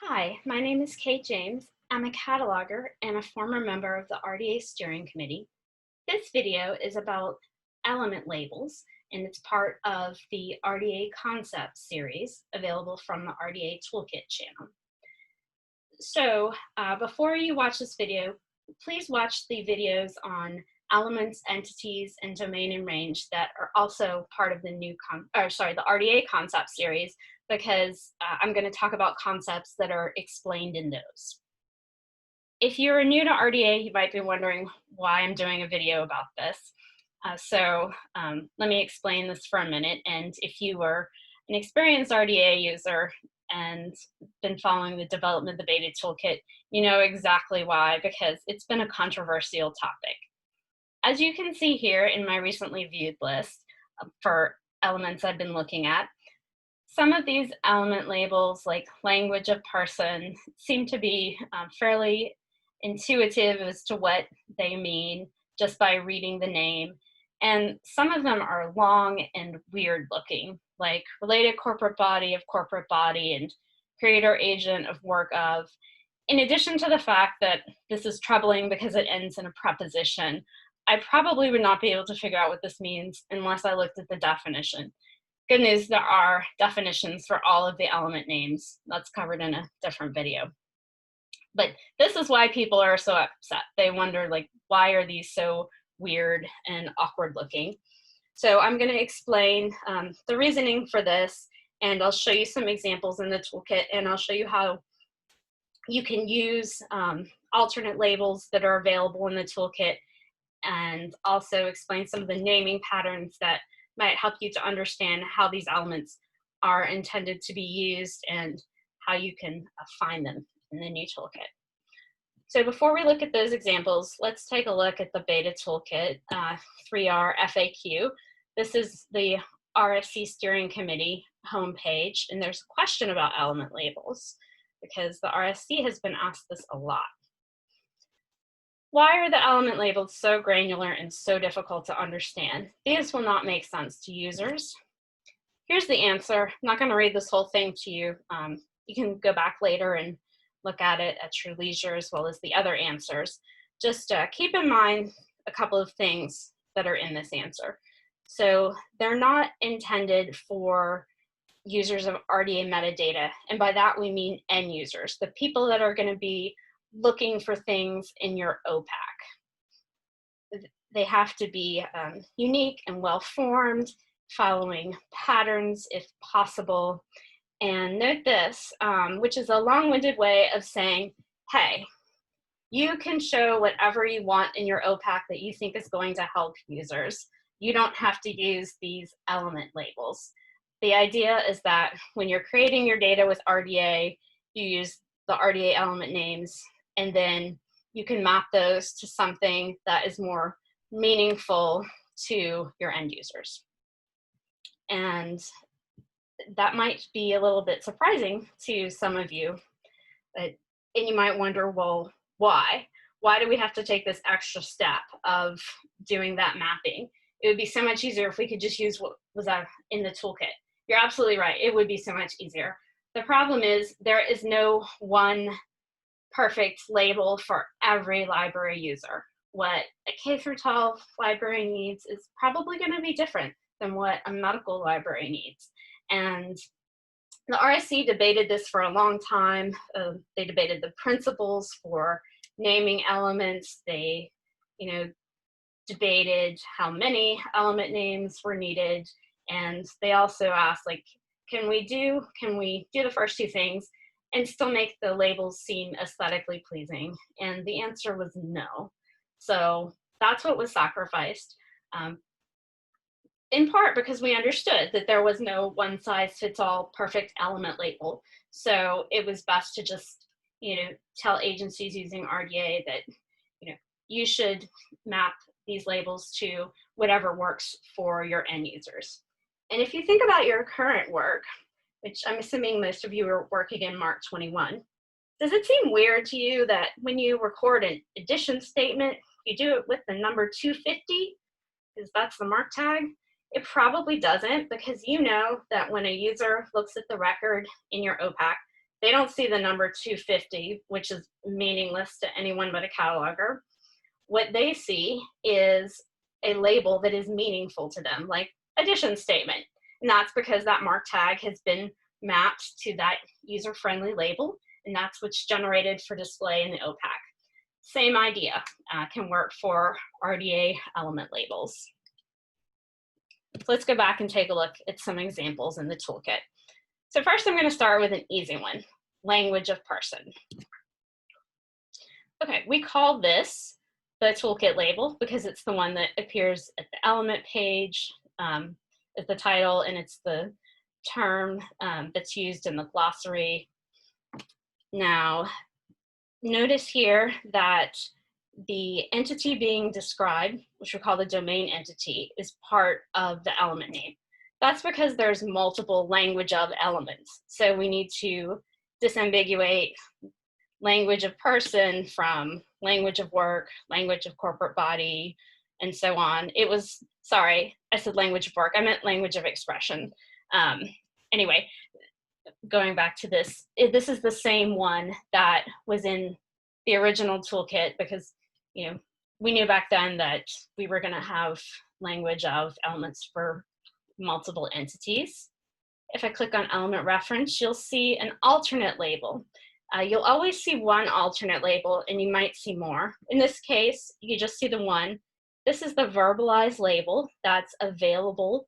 Hi, my name is Kate James. I'm a cataloger and a former member of the RDA steering committee. This video is about element labels, and it's part of the RDA concept series available from the RDA Toolkit channel. So before you watch this video, please watch the videos on elements, entities, and domain and range that are also part of the the RDA concept series, because I'm going to talk about concepts that are explained in those. If you're new to RDA, you might be wondering why I'm doing a video about this. Let me explain this for a minute. And if you were an experienced RDA user and been following the development of the beta toolkit, you know exactly why, because it's been a controversial topic. As you can see here in my recently viewed list for elements I've been looking at, some of these element labels, like language of person, seem to be fairly intuitive as to what they mean just by reading the name. And some of them are long and weird looking, like related corporate body of corporate body and creator agent of work of. In addition to the fact that this is troubling because it ends in a preposition, I probably would not be able to figure out what this means unless I looked at the definition. Good news, there are definitions for all of the element names. That's covered in a different video. But this is why people are so upset. They wonder, like, why are these so weird and awkward looking? So I'm going to explain the reasoning for this, and I'll show you some examples in the toolkit, and I'll show you how you can use alternate labels that are available in the toolkit, and also explain some of the naming patterns that might help you to understand how these elements are intended to be used and how you can find them in the new toolkit. So before we look at those examples, let's take a look at the beta toolkit 3R FAQ. This is the RSC steering committee homepage, and there's a question about element labels because the RSC has been asked this a lot. Why are the element labels so granular and so difficult to understand? These will not make sense to users. Here's the answer. I'm not going to read this whole thing to you. You can go back later and look at it at your leisure, as well as the other answers. Just keep in mind a couple of things that are in this answer. So they're not intended for users of RDA metadata, and by that we mean end users, the people that are going to be looking for things in your OPAC. They have to be unique and well-formed, following patterns if possible. And note this, which is a long-winded way of saying, hey, you can show whatever you want in your OPAC that you think is going to help users. You don't have to use these element labels. The idea is that when you're creating your data with RDA, you use the RDA element names, and then you can map those to something that is more meaningful to your end users. And that might be a little bit surprising to some of you, and you might wonder, well, why? Why do we have to take this extra step of doing that mapping? It would be so much easier if we could just use what was in the toolkit. You're absolutely right. It would be so much easier. The problem is there is no one perfect label for every library user. What a K-12 library needs is probably going to be different than what a medical library needs. And the RSC debated this for a long time. They debated the principles for naming elements. They, debated how many element names were needed. And they also asked, like, can we do the first two things and still make the labels seem aesthetically pleasing? And the answer was no. So that's what was sacrificed, in part because we understood that there was no one-size-fits-all perfect element label. So it was best to just, tell agencies using RDA that, you should map these labels to whatever works for your end users. And if you think about your current work, which I'm assuming most of you are working in Mark 21, does it seem weird to you that when you record an addition statement, you do it with the number 250, because that's the mark tag? It probably doesn't, because you know that when a user looks at the record in your OPAC, they don't see the number 250, which is meaningless to anyone but a cataloger. What they see is a label that is meaningful to them, like addition statement. And that's because that mark tag has been mapped to that user-friendly label, and that's what's generated for display in the OPAC. Same idea can work for RDA element labels. So let's go back and take a look at some examples in the toolkit. So first I'm going to start with an easy one, language of person. Okay, we call this the toolkit label because it's the one that appears at the element page, as the title, and it's the term that's used in the glossary. Now, notice here that the entity being described, which we call the domain entity, is part of the element name. That's because there's multiple language of elements. So we need to disambiguate language of person from language of work, language of corporate body, and so on. It was, sorry, I said language of work. I meant language of expression. Anyway, going back to this, this is the same one that was in the original toolkit because, you know, we knew back then that we were going to have language of elements for multiple entities. If I click on element reference, you'll see an alternate label. You'll always see one alternate label, and you might see more. In this case, you just see the one. This is the verbalized label that's available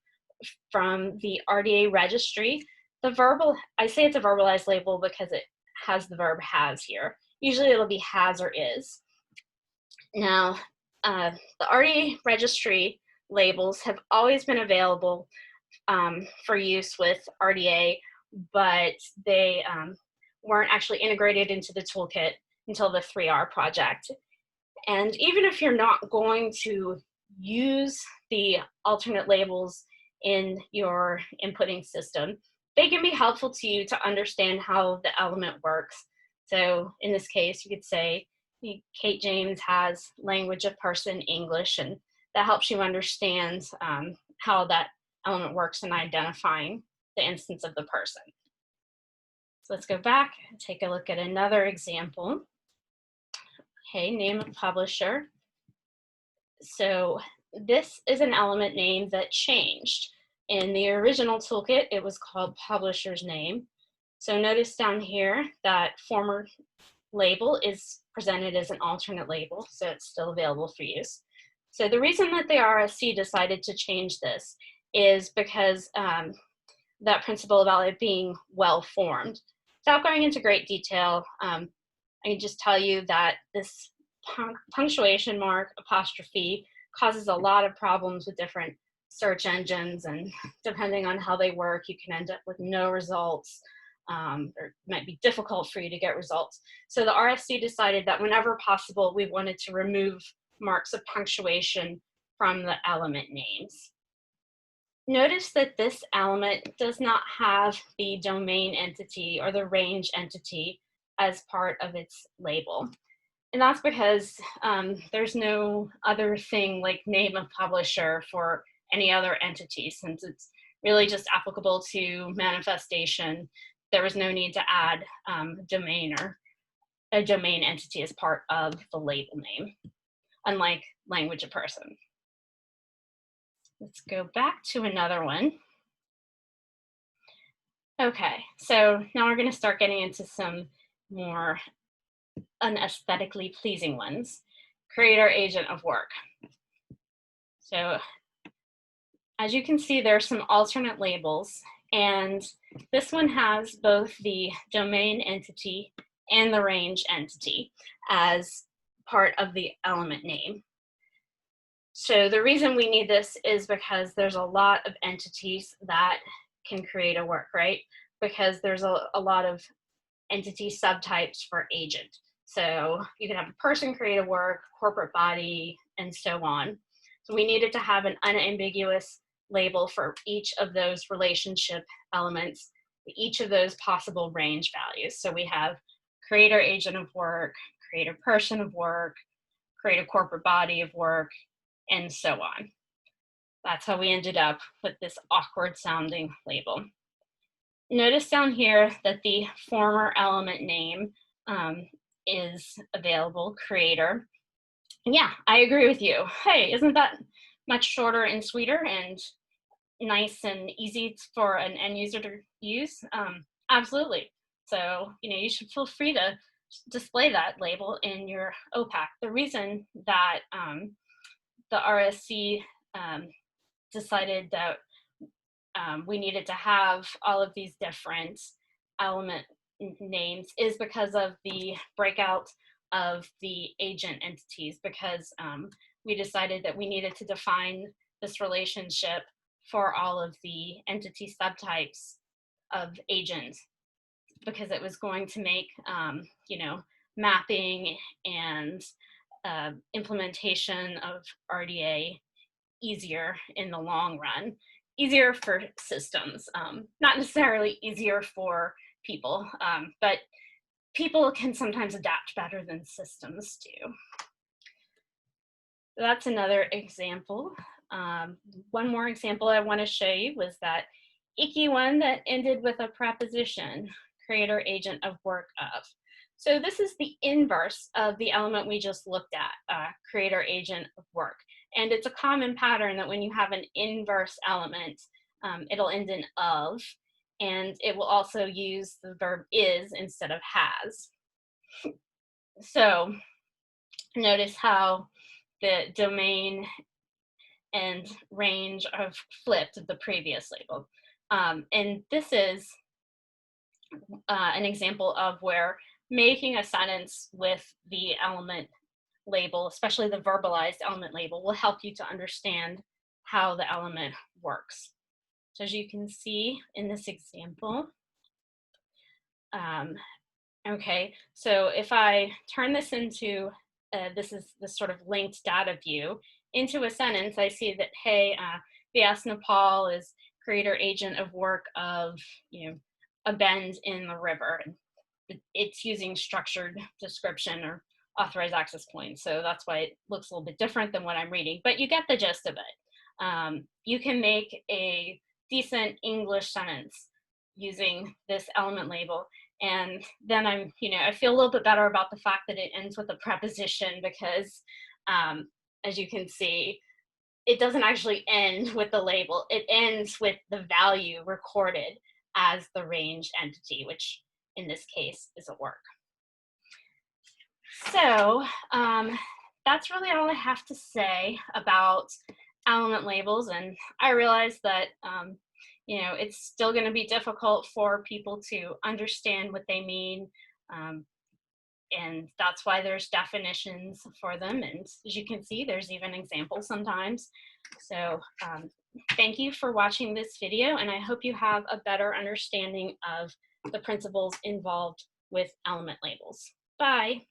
from the RDA registry. I say it's a verbalized label because it has the verb has here. Usually it'll be has or is. Now, the RDA registry labels have always been available for use with RDA, but they weren't actually integrated into the toolkit until the 3R project. And even if you're not going to use the alternate labels in your inputting system, they can be helpful to you to understand how the element works. So in this case, you could say, Kate James has language of person English, and that helps you understand how that element works in identifying the instance of the person. So let's go back and take a look at another example. Okay, name of publisher. So this is an element name that changed. In the original toolkit, it was called publisher's name. So notice down here that former label is presented as an alternate label, so it's still available for use. So the reason that the RSC decided to change this is because that principle about it being well-formed. Without going into great detail, I can just tell you that this punctuation mark apostrophe causes a lot of problems with different search engines, and depending on how they work, you can end up with no results, or it might be difficult for you to get results. So the RSC decided that whenever possible, we wanted to remove marks of punctuation from the element names. Notice that this element does not have the domain entity or the range entity as part of its label. And that's because there's no other thing like name of publisher for any other entity, since it's really just applicable to manifestation. There was no need to add domain or a domain entity as part of the label name, unlike language of person. Let's go back to another one. Okay, so now we're going to start getting into some more unaesthetically pleasing ones. Creator agent of work. So as you can see, there are some alternate labels, and this one has both the domain entity and the range entity as part of the element name. So the reason we need this is because there's a lot of entities that can create a work, right? Because there's a lot of entity subtypes for agent. So you can have a person create a work, corporate body, and so on. So we needed to have an unambiguous label for each of those relationship elements, each of those possible range values. So we have creator agent of work, creator person of work, creator corporate body of work, and so on. That's how we ended up with this awkward sounding label. Notice down here that the former element name is available, creator. And yeah, I agree with you. Hey, isn't that much shorter and sweeter and nice and easy for an end user to use? Absolutely. So, you should feel free to display that label in your OPAC. The reason that the RSC decided that we needed to have all of these different element names is because of the breakout of the agent entities, because we decided that we needed to define this relationship for all of the entity subtypes of agents, because it was going to make mapping and implementation of RDA easier in the long run, easier for systems, not necessarily easier for people, but people can sometimes adapt better than systems do. That's another example. One more example I want to show you was that icky one that ended with a preposition, creator agent of work of. So this is the inverse of the element we just looked at, creator agent of work. And it's a common pattern that when you have an inverse element, it'll end in of, and it will also use the verb is instead of has. So notice how the domain and range are flipped of the previous label. And this is an example of where making a sentence with the element label, especially the verbalized element label, will help you to understand how the element works. So as you can see in this example, okay, so if I turn this into, this is the sort of linked data view, into a sentence, I see that, hey, Nepal is creator agent of work of, a bend in the river. It's using structured description or authorized access points, so that's why it looks a little bit different than what I'm reading, but you get the gist of it. You can make a decent English sentence using this element label, and then I feel a little bit better about the fact that it ends with a preposition, because as you can see, it doesn't actually end with the label. It ends with the value recorded as the range entity, which in this case is a work. So that's really all I have to say about element labels. And I realize that it's still going to be difficult for people to understand what they mean. And that's why there's definitions for them. And as you can see, there's even examples sometimes. So thank you for watching this video, and I hope you have a better understanding of the principles involved with element labels. Bye.